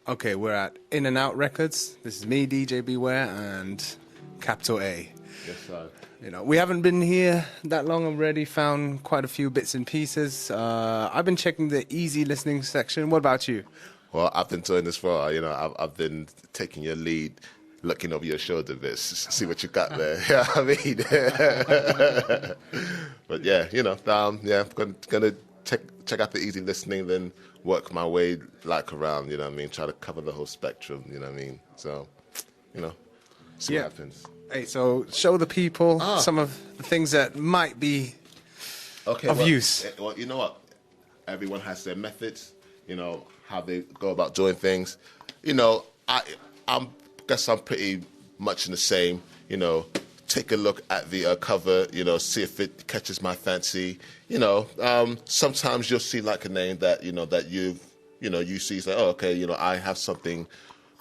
Okay, we're at In and Out Records. This is me, DJ Beware, and Capital A. Yes, sir. You know, we haven't been here that long already, found quite a few bits and pieces. I've been checking the easy listening section. What about you? Well, I've been doing this for, I've been taking your lead, looking over your shoulder bits, see what you got there. Yeah, I mean. But yeah, I'm gonna check out the easy listening, then work my way around, try to cover the whole spectrum, So, see what happens. Hey, so show the people some of the things that might be of use. Well, you know what? Everyone has their methods, how they go about doing things. I guess I'm pretty much in the same, take a look at the cover, see if it catches my fancy. Sometimes you'll see like a name that, that you see, say, oh, okay, I have something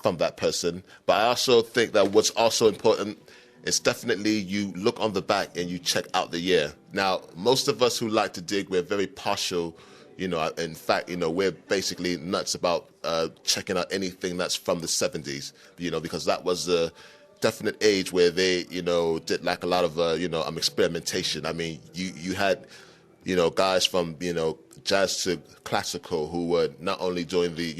from that person. But I also think that what's also important is definitely you look on the back and you check out the year. Now, most of us who like to dig, we're very partial. In fact, we're basically nuts about checking out anything that's from the 70s, because that was the definite age where they, did like a lot of, experimentation. I mean, you had, guys from, jazz to classical who were not only doing the,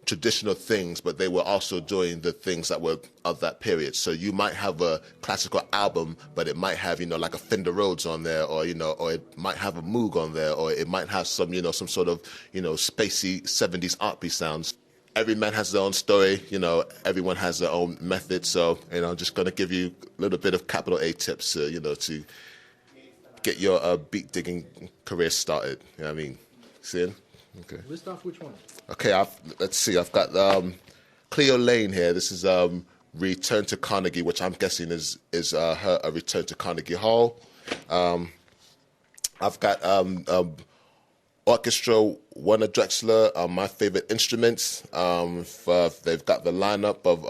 traditional things, but they were also doing the things that were of that period. So you might have a classical album, but it might have, like a Fender Rhodes on there, or, or it might have a Moog on there, or it might have some, some sort of, spacey 70s R&B sounds. Every man has their own story, everyone has their own method. So, I'm just going to give you a little bit of capital A tips, to get your beat digging career started. You know what I mean? See? Okay. List off which one. Okay, let's see. I've got Cleo Lane here. This is Return to Carnegie, which I'm guessing is her a Return to Carnegie Hall. I've got Orchestra Warner Drexler, my favorite instruments. They've got the lineup of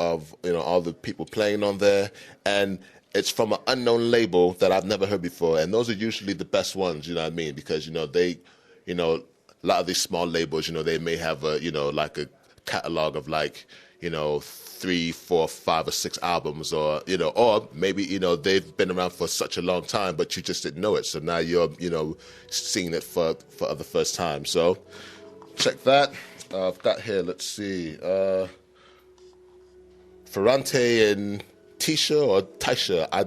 all the people playing on there, and it's from an unknown label that I've never heard before, and those are usually the best ones. You know what I mean? Because they, a lot of these small labels, they may have a, like a catalog of 3, 4, 5, or 6 albums, or, or maybe, they've been around for such a long time, but you just didn't know it. So now you're, seeing it for the first time. So check that. I've got here, let's see, Ferrante and Tisha or Taisha. I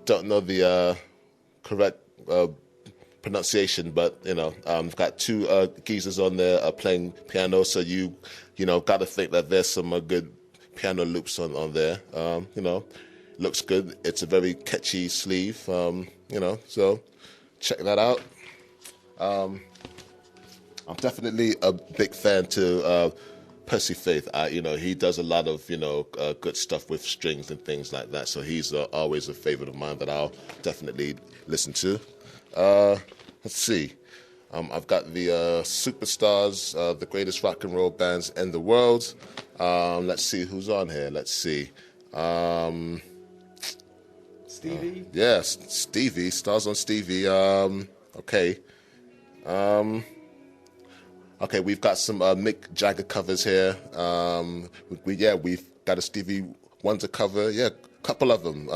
don't know the correct pronunciation, but I've got 2 geezers on there playing piano, so you got to think that there's some good piano loops on there. Looks good. It's a very catchy sleeve, so check that out. I'm definitely a big fan to Percy Faith. He does a lot of good stuff with strings and things like that, so he's always a favorite of mine that I'll definitely listen to. Let's see. I've got the superstars, the greatest rock and roll bands in the world. Let's see who's on here. Let's see. Stevie? Yes, Stevie. Stars on Stevie. Okay. Okay, we've got some Mick Jagger covers here. We've got a Stevie Wonder cover. Yeah, a couple of them.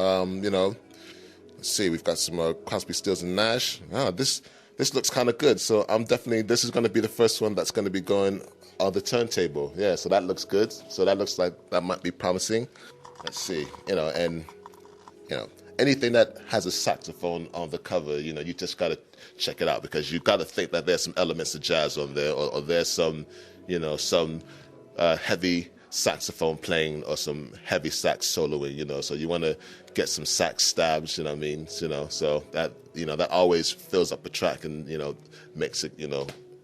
Let's see, we've got some Crosby, Stills, and Nash. This looks kind of good. So this is going to be the first one that's going to be going on the turntable. Yeah, so that looks good. So that looks like that might be promising. Let's see, anything that has a saxophone on the cover, you just got to check it out, because you got to think that there's some elements of jazz on there, or there's some, some heavy saxophone playing or some heavy sax soloing, so you want to get some sax stabs, so that, that always fills up a track and, makes it,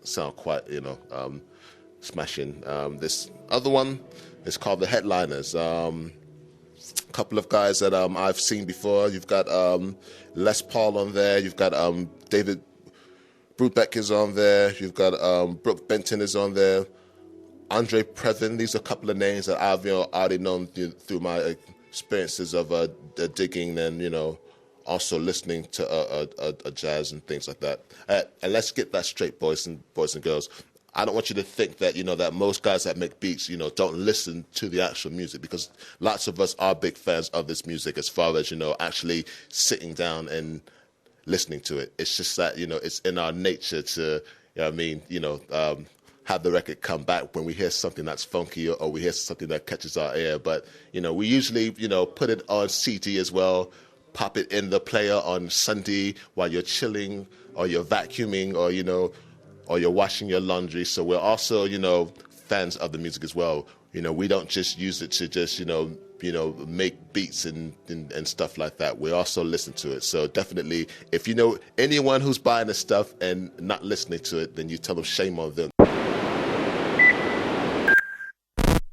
sound quite, smashing. This other one is called The Headliners. A couple of guys that I've seen before. You've got Les Paul on there. You've got David Brubeck is on there. You've got Brooke Benton is on there. Andre Previn. These are a couple of names that I've already known through my experiences of digging and also listening to jazz and things like that. And let's get that straight, boys and girls. I don't want you to think that, that most guys that make beats, don't listen to the actual music, because lots of us are big fans of this music as far as, actually sitting down and listening to it. It's just that, it's in our nature to, have the record come back when we hear something that's funky or we hear something that catches our ear. But, we usually, put it on CD as well, pop it in the player on Sunday while you're chilling or you're vacuuming or you're washing your laundry. So we're also, fans of the music as well. We don't just use it to just, make beats and stuff like that. We also listen to it. So definitely, if you know anyone who's buying this stuff and not listening to it, then you tell them shame on them.